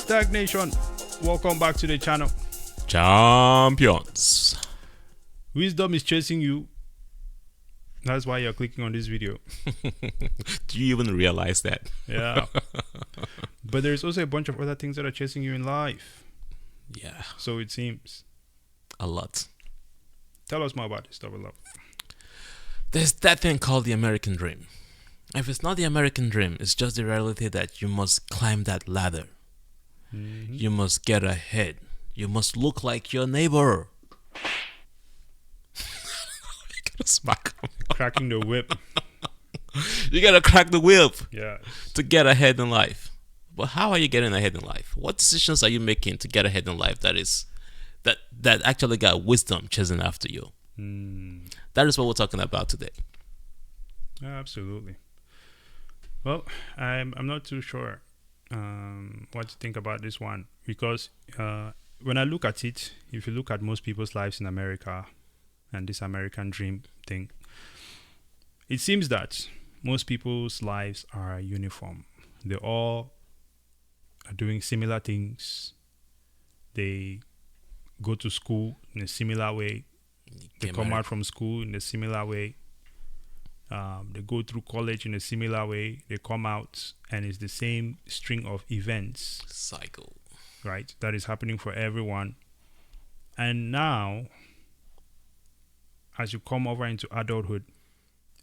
STAKK Nation, welcome back to the channel. Champions. Wisdom is chasing you. That's why you're clicking on this video. Do you even realize that? Yeah. But there's also a bunch of other things that are chasing you in life. Yeah, So it seems. a lot. Tell us more about this, Double Up. There's that thing called the American dream. If it's not the American dream, it's just the reality that you must climb that ladder. You must get ahead. You must look like your neighbor. You gotta smack him. Cracking the whip. You gotta crack the whip Yeah. to get ahead in life. But how are you getting ahead in life? What decisions are you making to get ahead in life that actually got wisdom chasing after you? That is what we're talking about today. Absolutely. Well, I'm not too sure what to think about this one, because when I look at it, if you look at most people's lives in America and this American dream thing, it seems that most people's lives are uniform. They all are doing similar things. They go to school in a similar way. They come out from school in a similar way. They go through college in a similar way. They come out, and it's the same string of events, Cycle. right, that is happening for everyone. And now, as you come over into adulthood,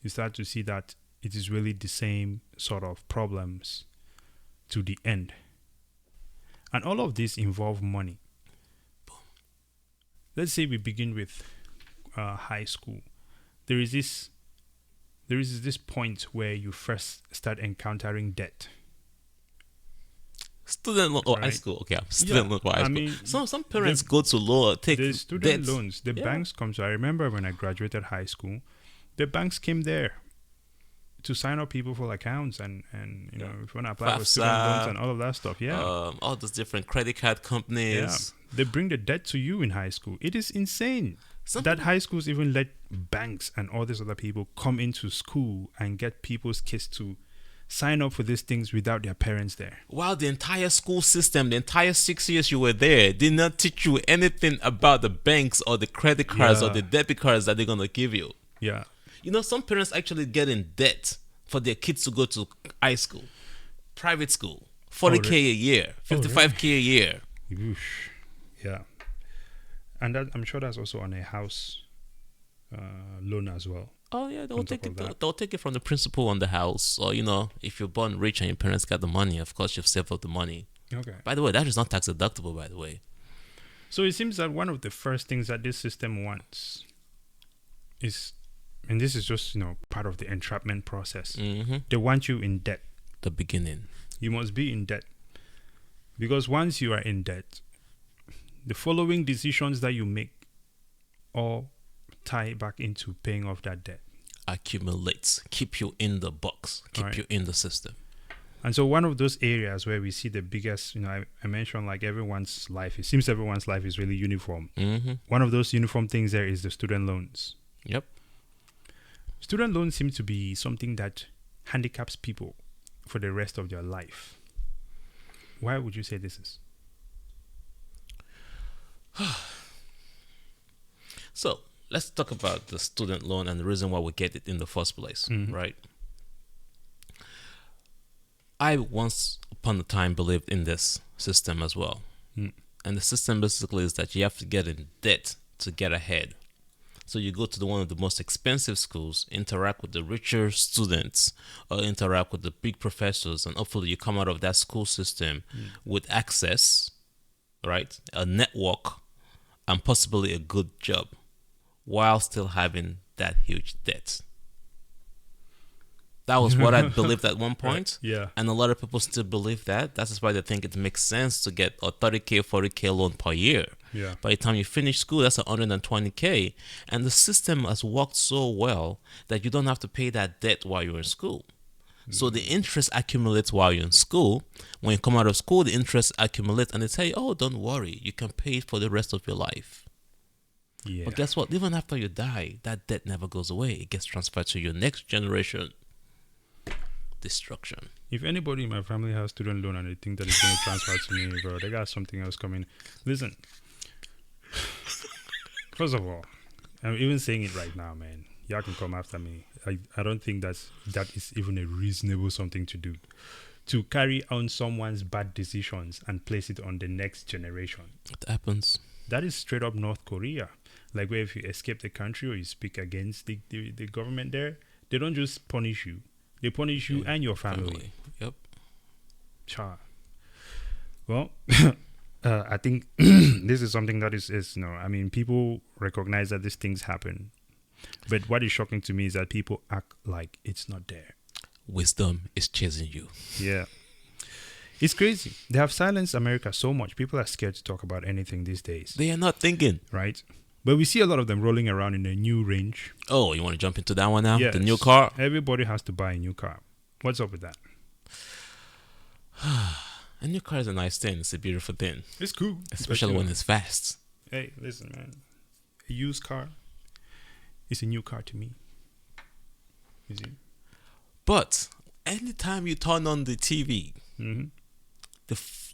you start to see that it is really the same sort of problems to the end. And all of this involve money. Let's say we begin with high school. There is this point where you first start encountering debt. Student loan or high Right. school. Okay, student loan or high I school. mean, Some parents go to lower, take The student debts. loans, the Yeah. banks come to. I remember when I graduated high school, the banks came there to sign up people for accounts and you know, if you want to apply for student FAFSA, loans and all of that stuff. Yeah. All those different credit card companies. Yeah. They bring the debt to you in high school. It is insane Some that high schools even let banks and all these other people come into school and get people's kids to sign up for these things without their parents there. While the entire school system, the entire 6 years you were there, did not teach you anything about the banks or the credit cards or Yeah. the debit cards that they're gonna give you. Yeah. You know, some parents actually get in debt for their kids to go to high school, private school, 40K a year, 55K a year. Whoosh. Yeah. And that, I'm sure that's also on a house loan as well. Oh yeah, On top of that. they'll take it from the principal on the house, or you know, if you're born rich and your parents got the money, of course you've saved up the money. Okay. By the way, that is not tax deductible. By the way, So it seems that one of the first things that this system wants is, and this is just, you know, part of the entrapment process. They want you in debt. the beginning. You must be in debt. Because once you are in debt, the following decisions that you make all tie back into paying off that debt. Accumulates, keep you in the box, keep Right. you in the system. And so one of those areas where we see the biggest, you know, I mentioned like everyone's life, it seems everyone's life is really uniform. One of those uniform things there is the student loans. Yep. Student loans seem to be something that handicaps people for the rest of their life. Why would you say this is? So let's talk about the student loan and the reason why we get it in the first place, right? I once upon a time believed in this system as well. And the system basically is that you have to get in debt to get ahead. So you go to one of the most expensive schools, interact with the richer students, or interact with the big professors, and hopefully you come out of that school system with access, right? A network, and possibly a good job, while still having that huge debt. That was what I believed at one point. Right. Yeah. And a lot of people still believe that. That's why they think it makes sense to get a 30K, 40K loan per year. Yeah. By the time you finish school, that's 120K. And the system has worked so well that you don't have to pay that debt while you're in school. So the interest accumulates while you're in school. When you come out of school, the interest accumulates and they say, oh, don't worry, you can pay it for the rest of your life. Yeah. But guess what? Even after you die, that debt never goes away. It gets transferred to your next generation. destruction. If anybody in my family has student loan and they think that it's going to transfer to me, bro, they got something else coming. Listen, first of all, I'm even saying it right now, man. Y'all can come after me. I don't think that is even a reasonable something to do. To carry on someone's bad decisions and place it on the next generation. It happens. That is straight up North Korea. Like where if you escape the country or you speak against the government there, they don't just punish you. They punish you and your family. Yep. Sure. Well, I think this is something that is I mean, people recognize that these things happen. But what is shocking to me is that people act like it's not there. Wisdom is chasing you. Yeah. It's crazy. They have silenced America so much. People are scared to talk about anything these days. They are not thinking. Right? But we see a lot of them rolling around in a new range. Oh, you want to jump into that one now? Yes. The new car? Everybody has to buy a new car. What's up with that? A new car is a nice thing. It's a beautiful thing. It's cool. Especially when it's fast. Hey, listen, man. A used car is a new car to me. You see? But anytime you turn on the TV,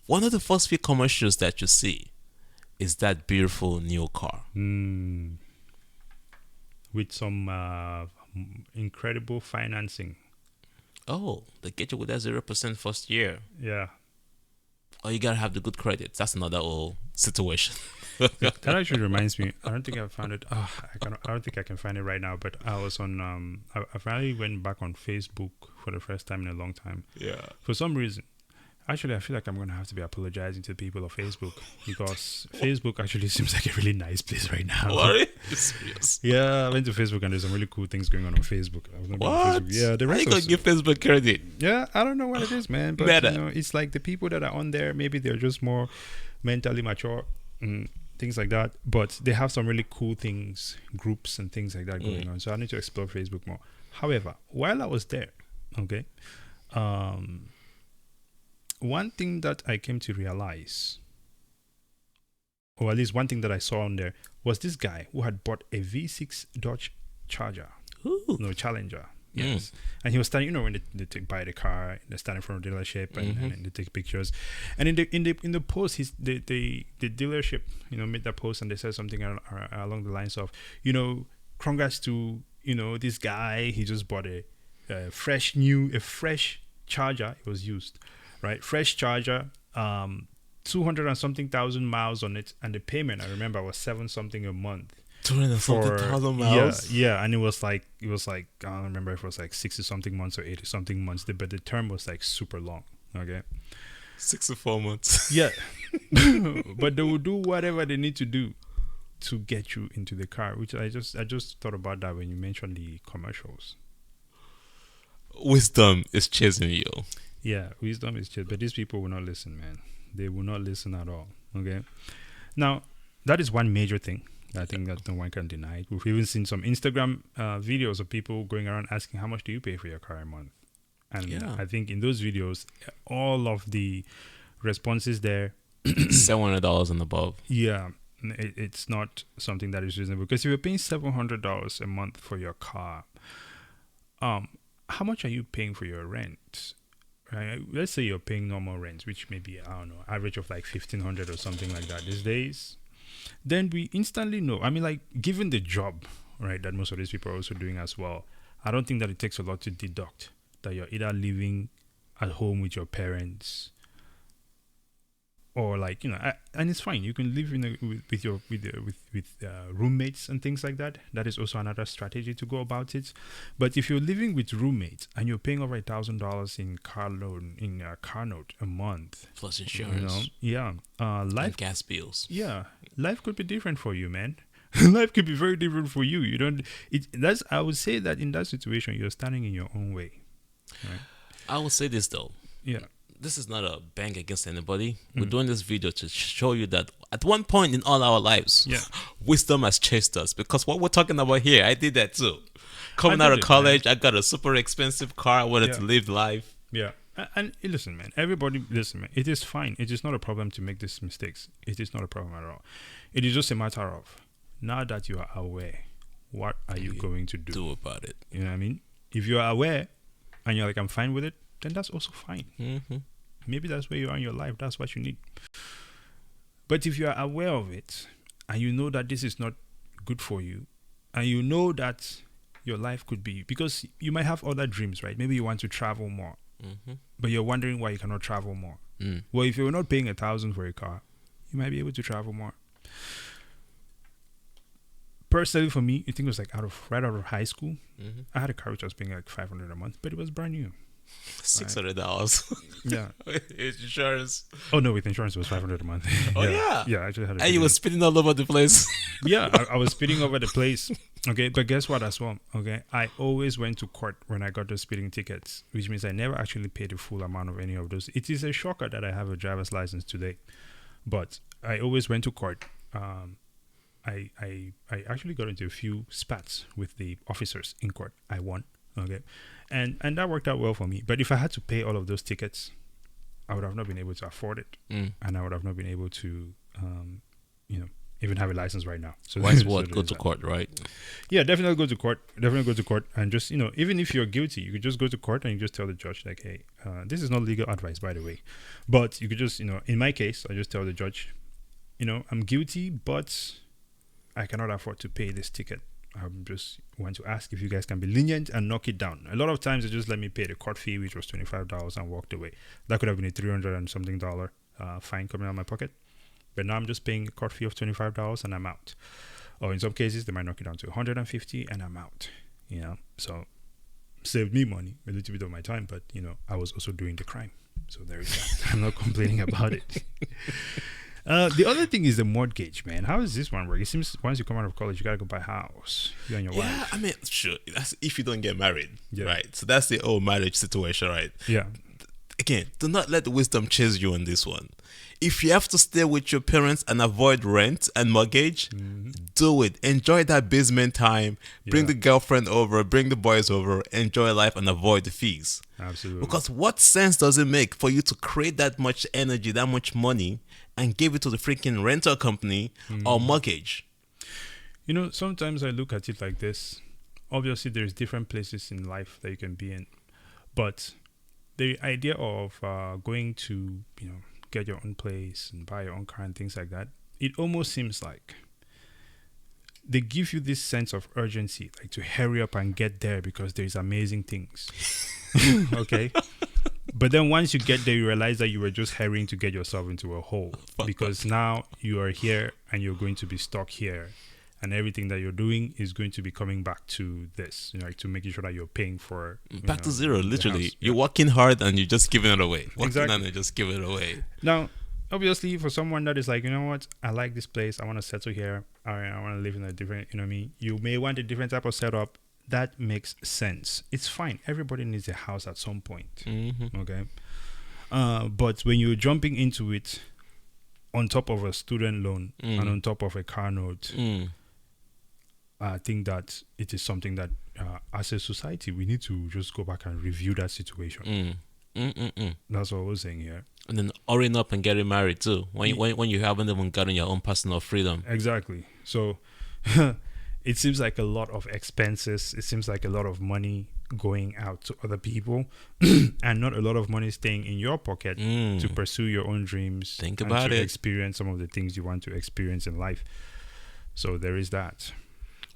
one of the first few commercials that you see is that beautiful new car. With some incredible financing. Oh, they get you with that 0% first year. Yeah. Or you gotta have the good credit. That's another whole situation. That actually reminds me. I don't think I found it. I don't think I can find it right now. But I was on. I finally went back on Facebook for the first time in a long time. Yeah. For some reason, actually, I feel like I'm gonna have to be apologizing to the people of Facebook because Facebook actually seems like a really nice place right now. What? Serious? Yeah, I went to Facebook and there's some really cool things going on Facebook. What? Yeah, the How rest you gonna give Facebook credit? Yeah, I don't know what it is, man. But it's like the people that are on there, maybe they're just more mentally mature, things like that. But they have some really cool things, groups and things like that going on. So I need to explore Facebook more. However, while I was there, okay, one thing that I came to realize, or at least one thing that I saw on there, was this guy who had bought a V6 Dodge Charger, Challenger. Yes, and he was standing. When they buy the car, they stand in front of the dealership and they take pictures. And in the post, the dealership made that post and they said something along the lines of, congrats to this guy. He just bought a fresh Charger. It was used, right? Fresh Charger. 200 and something thousand miles on it, and the payment I remember was 7 something a month. 200 and something thousand miles. Yeah, and it was like I don't remember if it was like 60 something months or 80 something months, but the term was like super long. Okay, 64 months. Yeah, but they will do whatever they need to do to get you into the car. Which I just thought about that when you mentioned the commercials. Wisdom is chasing you. Yeah, wisdom is chasing, but these people will not listen, man. They will not listen at all. Okay, now that is one major thing. I think that no one can deny it. We've even seen some Instagram videos of people going around asking, how much do you pay for your car a month? And I think in those videos, all of the responses there, $700 and above. Yeah, it's not something that is reasonable. Because if you're paying $700 a month for your car, how much are you paying for your rent? Right? Let's say you're paying normal rent, which may be, I don't know, average of like $1,500 or something like that these days. Then we instantly know. I mean, like, given the job, right, that most of these people are also doing as well, I don't think that it takes a lot to deduct that you're either living at home with your parents or like, and it's fine. You can live with roommates and things like that. That is also another strategy to go about it. But if you're living with roommates and you're paying over $1,000 in car note a month, plus insurance, life and gas bills, life could be different for you, man. Life could be very different for you. I would say that in that situation, you're standing in your own way. Right? I will say this though. Yeah. This is not a bang against anybody. We're doing this video to show you that at one point in all our lives, wisdom has chased us. Because what we're talking about here, I did that too. Coming out of college, I got a super expensive car. I wanted to live life. Yeah. And listen, man. Everybody, listen, man. It is fine. It is not a problem to make these mistakes. It is not a problem at all. It is just a matter of, now that you are aware, what are you going to do about it? You know what I mean? If you are aware, and you're like, I'm fine with it, then that's also fine. Mm-hmm. Maybe that's where you are in your life. That's what you need. But if you are aware of it and you know that this is not good for you, and you know that your life could be, because you might have other dreams, right? Maybe you want to travel more, but you're wondering why you cannot travel more. Well, if you're not paying $1,000 for a car, you might be able to travel more. Personally, for me, I think it was like right out of high school. I had a car which was paying like $500 a month, but it was brand new. $600. Yeah. Insurance. Oh no, with insurance it was $500 a month. Oh yeah. Yeah, I actually had. And you were spinning all over the place. Yeah, I was speeding over the place. Okay, but guess what as well? Okay, I always went to court when I got those speeding tickets, which means I never actually paid the full amount of any of those. It is a shocker that I have a driver's license today, but I always went to court. I actually got into a few spats with the officers in court. I won. Okay, and that worked out well for me. But if I had to pay all of those tickets, I would have not been able to afford it, and I would have not been able to, even have a license right now. So why is what go to court, right? Yeah, definitely go to court. Definitely go to court, and just even if you're guilty, you could just go to court and you just tell the judge like, hey, this is not legal advice, by the way, but you could just in my case, I just tell the judge, I'm guilty, but I cannot afford to pay this ticket. I just want to ask if you guys can be lenient and knock it down. A lot of times they just let me pay the court fee, which was $25, and walked away. That could have been a $300 and something fine coming out of my pocket. But now I'm just paying a court fee of $25 and I'm out. Or in some cases they might knock it down to $150 and I'm out. So saved me money, a little bit of my time, but I was also doing the crime. So there is that. I'm not complaining about it. The other thing is the mortgage, man. How does this one work? It seems once you come out of college, you gotta go buy a house. You and your wife. Yeah, I mean, sure. That's if you don't get married, Yeah. right? So that's the whole marriage situation, right? Yeah. Again, do not let the wisdom chase you on this one. If you have to stay with your parents and avoid rent and mortgage, do it. Enjoy that basement time. Bring the girlfriend over, bring the boys over, enjoy life and avoid the fees. Absolutely. Because what sense does it make for you to create that much energy, that much money, and give it to the freaking rental company or mortgage? Sometimes I look at it like this. Obviously, there's different places in life that you can be in. But the idea of going to, get your own place and buy your own car and things like that, it almost seems like they give you this sense of urgency, like to hurry up and get there because there's amazing things. Okay? But then once you get there, you realize that you were just hurrying to get yourself into a hole because now you are here and you're going to be stuck here. And everything that you're doing is going to be coming back to this, like to making sure that you're paying for back to zero. Literally, house. You're working hard and you're just giving it away. Working Exactly. and you're just giving it away. Now, obviously, for someone that is like, what, I like this place, I want to settle here, I want to live in a different, you may want a different type of setup. That makes sense. It's fine. Everybody needs a house at some point. Okay, but when you're jumping into it on top of a student loan and on top of a car note. I think that it is something that, as a society, we need to just go back and review that situation. That's what I was saying here. And then hurrying up and getting married too, when you haven't even gotten your own personal freedom. Exactly. So it seems like a lot of expenses. It seems like a lot of money going out to other people and not a lot of money staying in your pocket to pursue your own dreams. Think about it. Experience some of the things you want to experience in life. So there is that.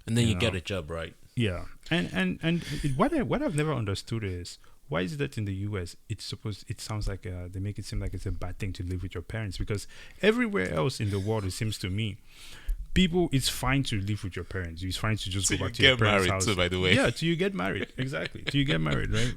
And then you get a job, right? Yeah, and what I've never understood is why is it that in the US it sounds like they make it seem like it's a bad thing to live with your parents, because everywhere else in the world it seems to me it's fine to live with your parents. It's fine to just go back to your parents' house. Too, by the way. Yeah, till you get married. Exactly. Till you get married, right?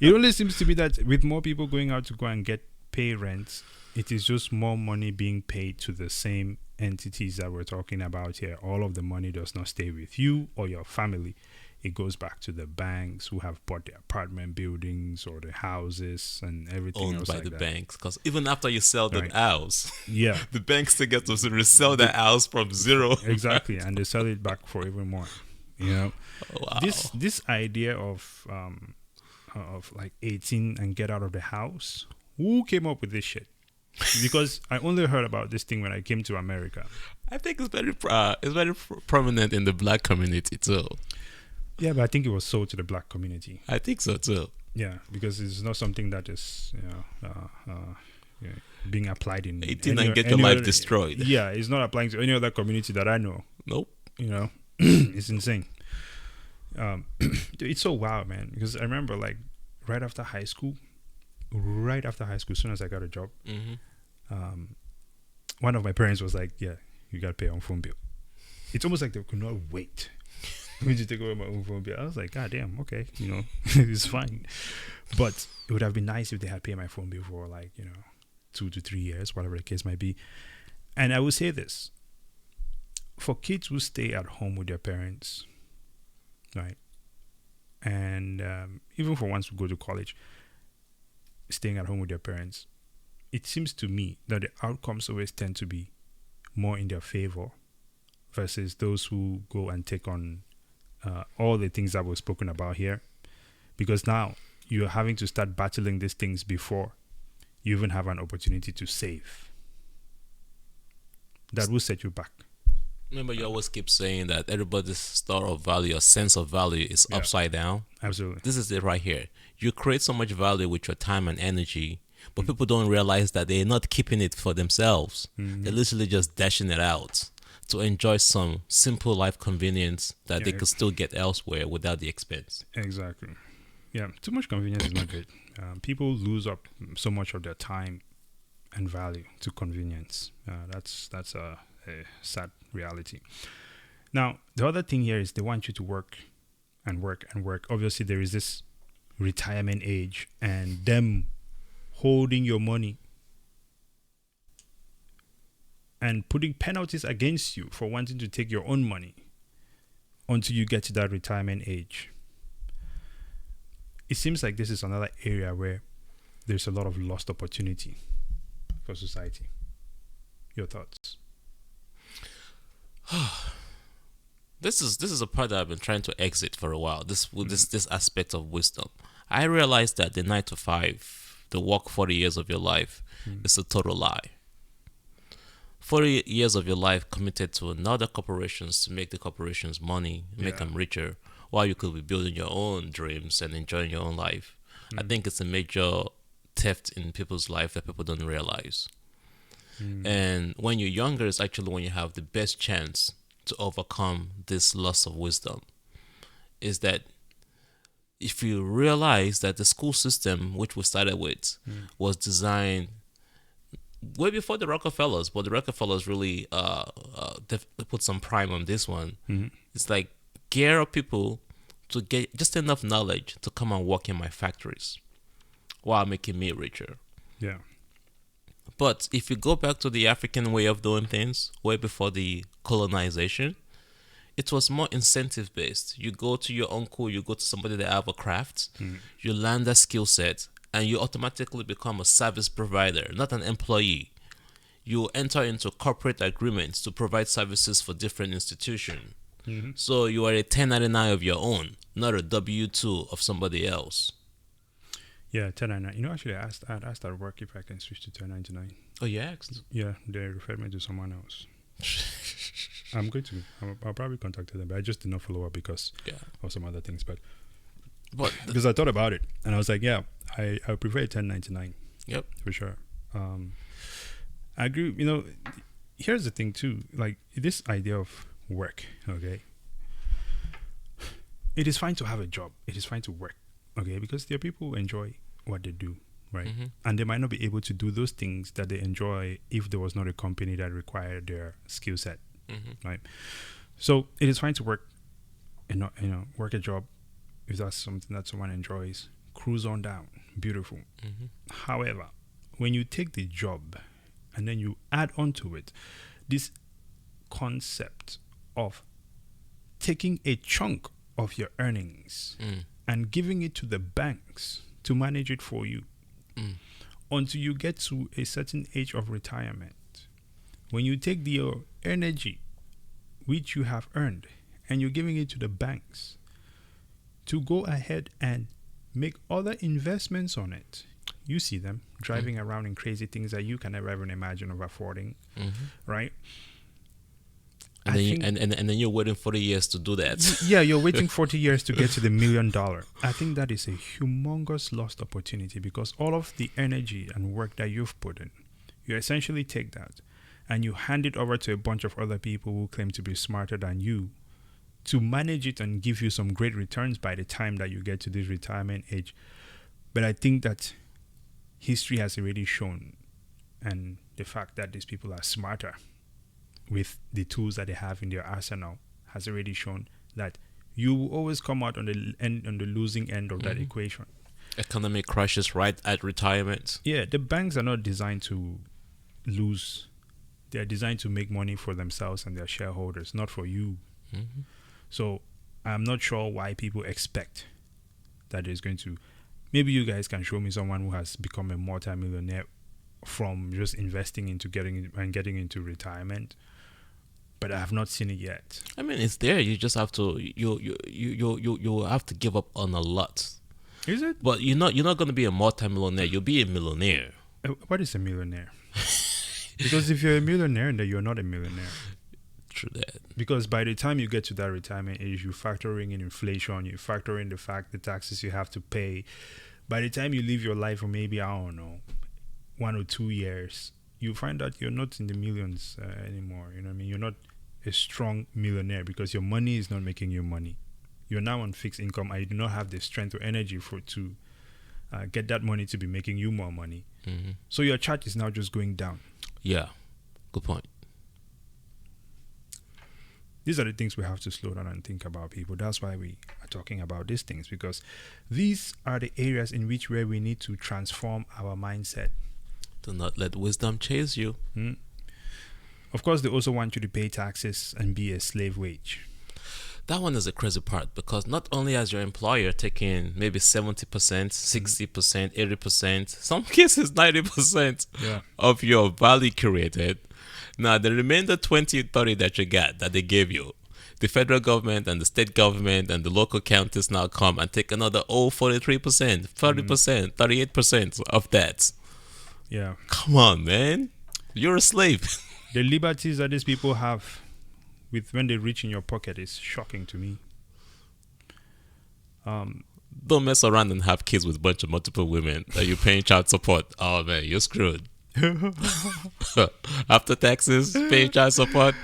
It only seems to be that with more people going out to go and pay rent, it is just more money being paid to the same entities that we're talking about here. All of the money does not stay with you or your family. It goes back to the banks who have bought the apartment buildings or the houses and everything owned else by like the that. banks. Because even after you sell the Right. house, Yeah, the banks still get to resell that house from zero. exactly, and they sell it back for even more. Wow. This idea of like 18 and get out of the house. Who came up with this shit? Because I only heard about this thing when I came to America. I think it's very prominent in the black community too. Yeah, but I think it was sold to the black community. I think so too. Yeah, because it's not something that is, yeah, being applied in 18 and get your life destroyed. Yeah, it's not applying to any other community that I know. Nope. It's insane. It's so wild, man. Because I remember, like, right after high school, as soon as I got a job, one of my parents was like, "Yeah, you gotta pay your own phone bill." It's almost like they could not wait me to take over my own phone bill. I was like, "God damn, okay, it's fine." But it would have been nice if they had paid my phone bill for 2 to 3 years, whatever the case might be. And I will say this: for kids who stay at home with their parents, right, and even for ones who go to college, staying at home with their parents, it seems to me that the outcomes always tend to be more in their favor versus those who go and take on all the things that were spoken about here, because now you're having to start battling these things before you even have an opportunity to save. That will set you back. Remember, you always keep saying that everybody's store of value or sense of value is upside down. Absolutely. This is it right here. You create so much value with your time and energy, but people don't realize that they're not keeping it for themselves. They're literally just dashing it out to enjoy some simple life convenience that they could still get elsewhere without the expense. Exactly. Yeah, too much convenience is not good. People lose up so much of their time and value to convenience. That's a sad reality. Now, the other thing here is they want you to work and work and work. Obviously, there is this retirement age and them holding your money and putting penalties against you for wanting to take your own money until you get to that retirement age. It seems like this is another area where there's a lot of lost opportunity for society. Your thoughts? This is a part that I've been trying to exit for a while. This aspect of wisdom. I realized that the 9 to 5, the work 40 years of your life, is a total lie. 40 years of your life committed to another corporations to make the corporations money, make them richer, while you could be building your own dreams and enjoying your own life. I think it's a major theft in people's life that people don't realize. And when you're younger is actually when you have the best chance to overcome this loss of wisdom. Is that if you realize that the school system, which we started with, was designed way before the Rockefellers, but the Rockefellers really put some prime on this one. It's like gear up people to get just enough knowledge to come and work in my factories while making me richer. Yeah. But if you go back to the African way of doing things, way before the colonization, it was more incentive based. You go to your uncle, you go to somebody that have a craft, you learn that skill set, and you automatically become a service provider, not an employee. You enter into corporate agreements to provide services for different institutions. So you are a 1099 of your own, not a W-2 of somebody else. Yeah, 1099. Actually, I asked at work if I can switch to 1099. Oh, you asked? Yeah, they referred me to someone else. I'll probably contact them, but I just did not follow up because of some other things. But because I thought about it and I was like, yeah, I prefer 1099. Yep, for sure. I agree. Here's the thing too. Like this idea of work. Okay, it is fine to have a job. It is fine to work. Okay, because there are people who enjoy what they do, right? And they might not be able to do those things that they enjoy if there was not a company that required their skill set, right? So it is fine to work, work a job if that's something that someone enjoys. Cruise on down, beautiful. However, when you take the job and then you add on to it this concept of taking a chunk of your earnings and giving it to the banks to manage it for you until you get to a certain age of retirement. When you take your energy, which you have earned, and you're giving it to the banks to go ahead and make other investments on it. You see them driving around in crazy things that you can never even imagine of affording, right? And then you're waiting 40 years to do that. Yeah, you're waiting 40 years to get to the $1 million. I think that is a humongous lost opportunity, because all of the energy and work that you've put in, you essentially take that and you hand it over to a bunch of other people who claim to be smarter than you to manage it and give you some great returns by the time that you get to this retirement age. But I think that history has already shown, and the fact that these people are smarter with the tools that they have in their arsenal has already shown that you will always come out on the losing end of that equation. Economic crashes right at retirement. Yeah, the banks are not designed to lose. They are designed to make money for themselves and their shareholders, not for you. Mm-hmm. So I'm not sure why people expect that it's going to. Maybe you guys can show me someone who has become a multimillionaire from just investing into getting into retirement, but I have not seen it yet. I mean, it's there. You just have to you have to give up on a lot. Is it? But you're not going to be a multimillionaire. You'll be a millionaire. What is a millionaire? Because if you're a millionaire, then you're not a millionaire. True that. Because by the time you get to that retirement age, you factoring in inflation, you factor in the taxes you have to pay. By the time you live your life for maybe, I don't know, 1 or 2 years, you find out you're not in the millions anymore. You know what I mean? You're not a strong millionaire because your money is not making you money. You're now on fixed income and you do not have the strength or energy to get that money to be making you more money. Mm-hmm. So your chart is now just going down. Yeah, good point. These are the things we have to slow down and think about, people. That's why we are talking about these things, because these are the areas in which where we need to transform our mindset. Do not let wisdom chase you. Of course, they also want you to pay taxes and be a slave wage. That one is the crazy part, because not only has your employer taking maybe 70%, 60%, 80%, some cases 90% of your value created. Now, the remainder 20, 30 that you got, that they gave you, the federal government and the state government and the local counties now come and take another 43%, 30%, 38% of that. Yeah. Come on, man. You're a slave. The liberties that these people have with when they reach in your pocket is shocking to me. Don't mess around and have kids with a bunch of multiple women that you're paying child support. Oh, man, you're screwed. After taxes, paying child support,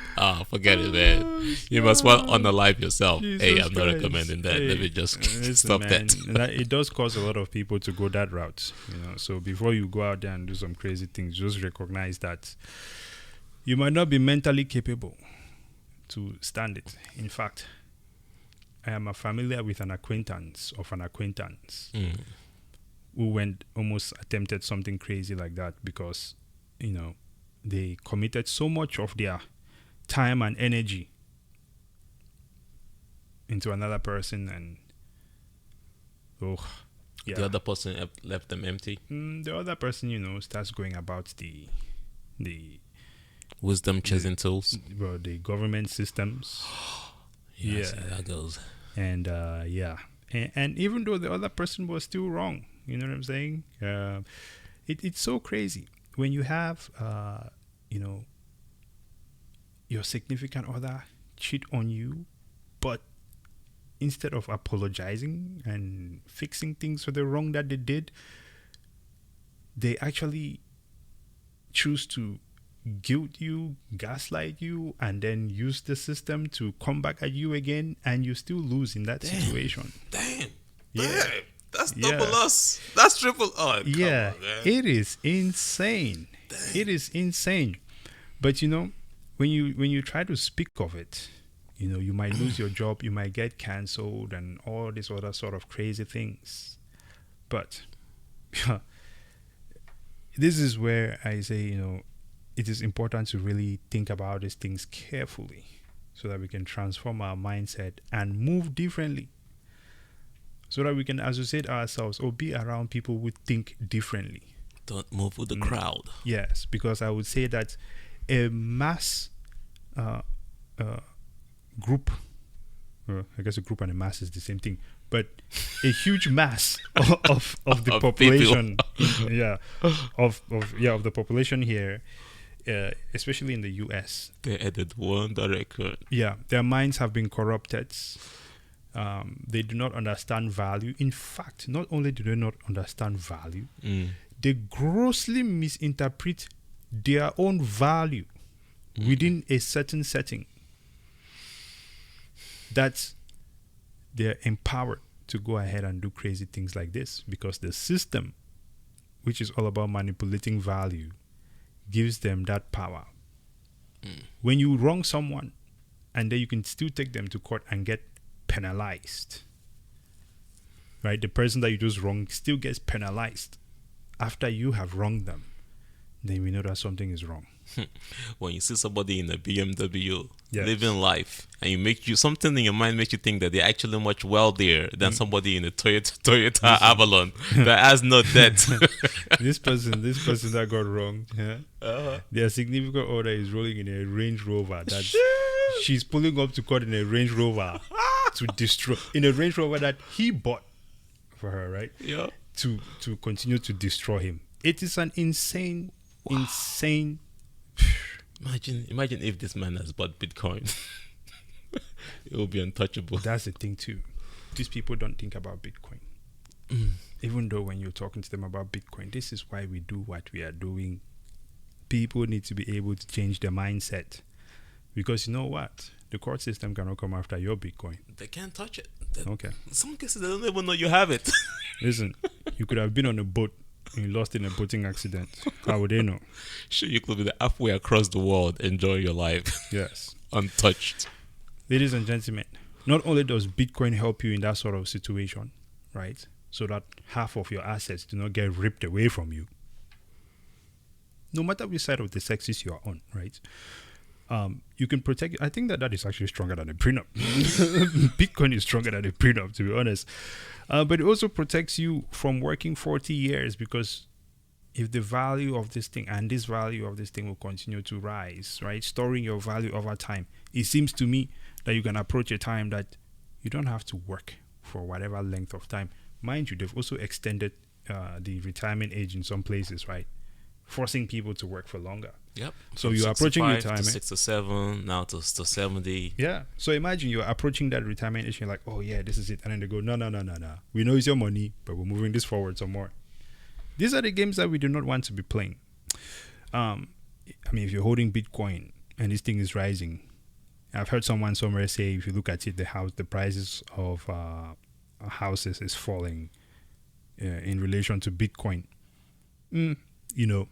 forget it, man. You must well unalive yourself. Hey, I'm not recommending that. Let me just stop that. It does cause a lot of people to go that route, so before you go out there and do some crazy things, just recognize that you might not be mentally capable to stand it. In fact, I am familiar with an acquaintance of an acquaintance who almost attempted something crazy like that because, they committed so much of their time and energy into another person, and the other person left them empty. The other person, starts going about the wisdom chasing tools. Well, the government systems. Yeah, see how that goes. And and even though the other person was still wrong, you know what I'm saying? It's so crazy when you have your significant other cheat on you, but instead of apologizing and fixing things for the wrong that they did, they actually choose to guilt you, gaslight you, and then use the system to come back at you again, and you still lose in that situation. Damn. That's double loss. That's triple. Oh, yeah, come on, man. It is insane. Damn. It is insane. But when you try to speak of it, you might lose your job, you might get cancelled, and all these other sort of crazy things. But this is where I say, it is important to really think about these things carefully so that we can transform our mindset and move differently. So that we can associate ourselves or be around people who think differently. Don't move with the crowd. Yes, because I would say that a mass group, I guess a group and a mass is the same thing, but a huge mass of the population, of the population here especially in the US. They added one record. Yeah, their minds have been corrupted. They do not understand value. In fact, not only do they not understand value, they grossly misinterpret their own value within a certain setting. That they're empowered to go ahead and do crazy things like this because the system, which is all about manipulating value, gives them that power. When you wrong someone, and then you can still take them to court and get penalized, right? The person that you just wronged still gets penalized after you have wronged them. Then we know that something is wrong. When you see somebody in a BMW Yes. living life, and you something in your mind makes you think that they're actually much wealthier than somebody in a Toyota Avalon that has no debt. This person that got wronged, their significant other is rolling in a Range Rover that she's pulling up to court in a Range Rover to destroy, in a Range Rover that he bought for her, right? Yeah. To continue to destroy him. It is an insane. Imagine if this man has bought Bitcoin. It will be untouchable. That's the thing too. These people don't think about Bitcoin. Even though when you're talking to them about Bitcoin, this is why we do what we are doing. People need to be able to change their mindset. Because you know what? The court system cannot come after your Bitcoin. They can't touch it. Okay. In some cases, they don't even know you have it. Listen, you could have been on a boat and you lost in a boating accident. How would they know? Sure, you could be halfway across the world, enjoy your life. Yes. Untouched. Ladies and gentlemen, not only does Bitcoin help you in that sort of situation, right? So that half of your assets do not get ripped away from you. No matter which side of the sexes you are on, right? You can protect. I think that is actually stronger than a prenup. Bitcoin is stronger than a prenup, to be honest. But it also protects you from working 40 years, because if the value of this thing and this value of this thing will continue to rise, right? Storing your value over time, it seems to me that you can approach a time that you don't have to work for whatever length of time. Mind you, they've also extended the retirement age in some places, right? Forcing people to work for longer. Yep. So you're approaching retirement. To 67, now to 70. Yeah. So imagine you're approaching that retirement age, you're like, oh yeah, this is it. And then they go, no. We know it's your money, but we're moving this forward some more. These are the games that we do not want to be playing. I mean, if you're holding Bitcoin and this thing is rising, I've heard someone somewhere say, if you look at it, the prices of houses is falling in relation to Bitcoin. You know,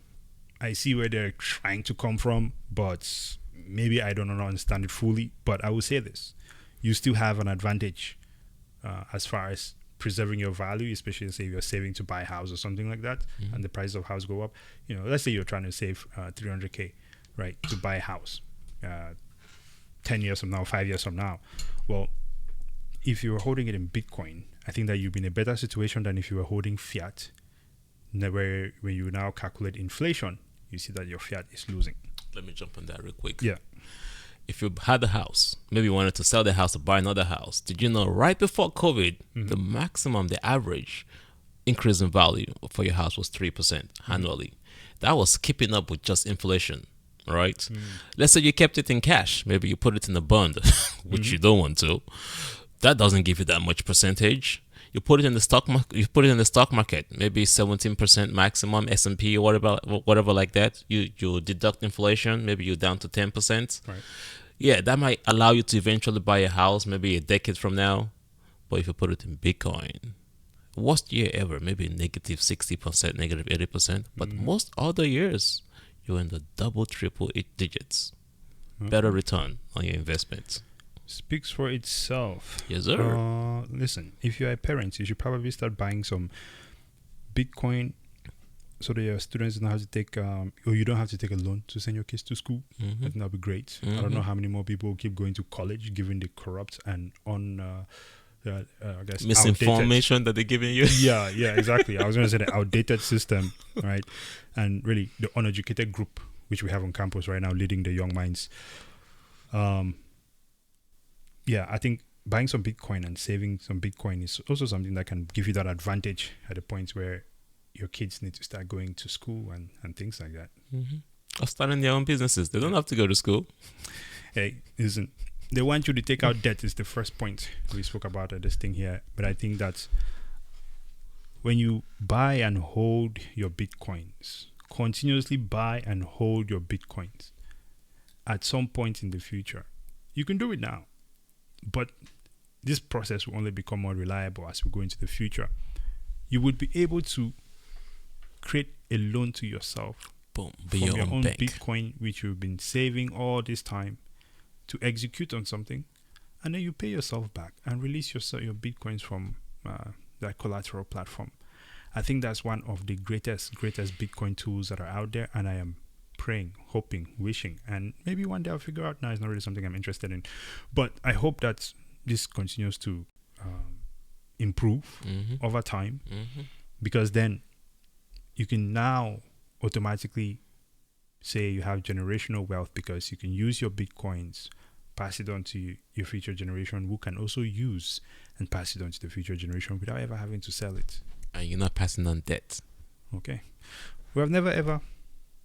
I see where they're trying to come from, but maybe I don't understand it fully. But I will say this: you still have an advantage as far as preserving your value, especially say you're saving to buy a house or something like that, and the price of house go up. You know, let's say you're trying to save 300K, right, to buy a house 10 years from now, 5 years from now. Well, if you're holding it in Bitcoin, I think that you'll be in a better situation than if you were holding fiat, where when you now calculate inflation, you see that your fiat is losing. Let me jump on that real quick. Yeah. If you had a house, maybe you wanted to sell the house to buy another house, did you know right before COVID, the average increase in value for your house was 3% annually? That was keeping up with just inflation, right? Let's say you kept it in cash. Maybe you put it in a bond, which you don't want to. That doesn't give you that much percentage. You put it in the stock market. You put it in the stock market. Maybe 17% maximum S&P or whatever like that. You deduct inflation. Maybe you're down to 10%. Right. Yeah, that might allow you to eventually buy a house maybe a decade from now. But if you put it in Bitcoin, worst year ever, maybe negative 60%, negative 80%. But most other years, you're in the double, triple, 8 digits. Better return on your investments. Speaks for itself. Yes, sir. Listen, if you're a parent, you should probably start buying some Bitcoin so that your students don't have to take, or you don't have to take a loan to send your kids to school. I think that'd be great. I don't know how many more people will keep going to college given the corrupt and I guess misinformation that they're giving you. Yeah, exactly. I was going to say the outdated system, right? And really the uneducated group, which we have on campus right now, leading the young minds. Yeah, I think buying some Bitcoin and saving some Bitcoin is also something that can give you that advantage at the point where your kids need to start going to school and things like that. Of starting their own businesses. They don't have to go to school. Hey, listen, they want you to take out debt is the first point we spoke about this thing here. But I think that when you buy and hold your Bitcoins, continuously buy and hold your Bitcoins, at some point in the future, you can do it now. But this process will only become more reliable as we go into the future. You would be able to create a loan to yourself. Boom, from your own bank. Bitcoin, which you've been saving all this time to execute on something, and then you pay yourself back and release your Bitcoins from that collateral platform. I think that's one of the greatest Bitcoin tools that are out there, and I am praying, hoping, wishing, and maybe one day I'll figure out. Now it's not really something I'm interested in, but I hope that this continues to improve over time, because then you can now automatically say you have generational wealth, because you can use your Bitcoins, pass it on to your future generation, who can also use and pass it on to the future generation without ever having to sell it. And you're not passing on debt. Okay. We have never ever,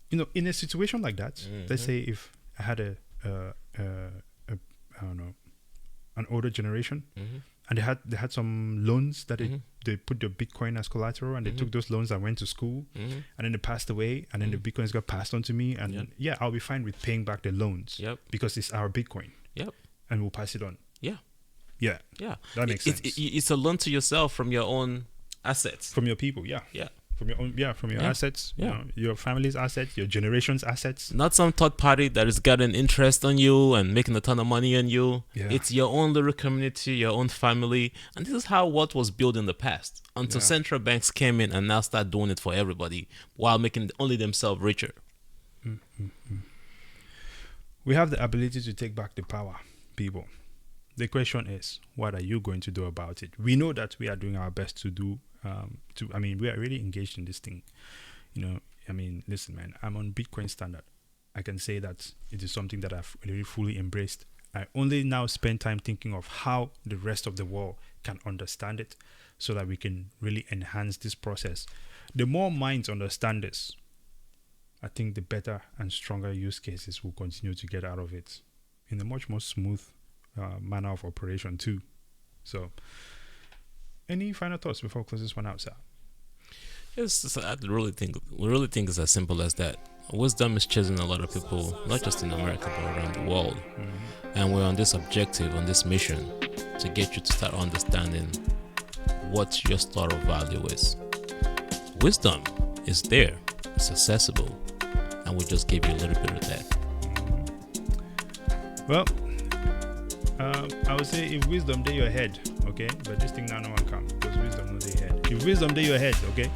in a situation like that, let's say if I had I don't know, an older generation, and they had some loans that they put their Bitcoin as collateral, and they took those loans and went to school, and then they passed away, and then the Bitcoins got passed on to me, and I'll be fine with paying back the loans, because it's our Bitcoin, and we'll pass it on. Yeah, that makes sense. It's a loan to yourself from your own assets, from your people, from your own, from your assets, your family's assets, your generation's assets. Not some third party that is getting interest on you and making a ton of money on you. It's your own little community, your own family, and this is how what was built in the past until central banks came in and now start doing it for everybody while making only themselves richer. We have the ability to take back the power, people. The question is, what are you going to do about it? We know that we are doing our best to do. We are really engaged in this thing. Listen, man, I'm on Bitcoin Standard. I can say that it is something that I've really fully embraced. I only now spend time thinking of how the rest of the world can understand it, so that we can really enhance this process. The more minds understand this, I think the better and stronger use cases will continue to get out of it in a much more smooth manner of operation too. So, any final thoughts before we close this one out, sir? Yes, I really think it's as simple as that. Wisdom is chasing a lot of people, not just in America but around the world. And we're on this objective, on this mission, to get you to start understanding what your store of value is. Wisdom is there, it's accessible, and we just gave you a little bit of that. Well, I would say if wisdom they your head, okay, but this thing now no one come, because wisdom no they head. If wisdom they your head, okay,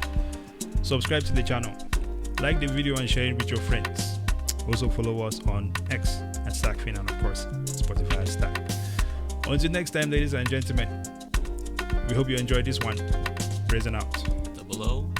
subscribe to the channel, like the video and share it with your friends. Also follow us on X at STAKK, and of course Spotify at STAKK. Until next time, ladies and gentlemen, we hope you enjoyed this one. Praise and out. Double O.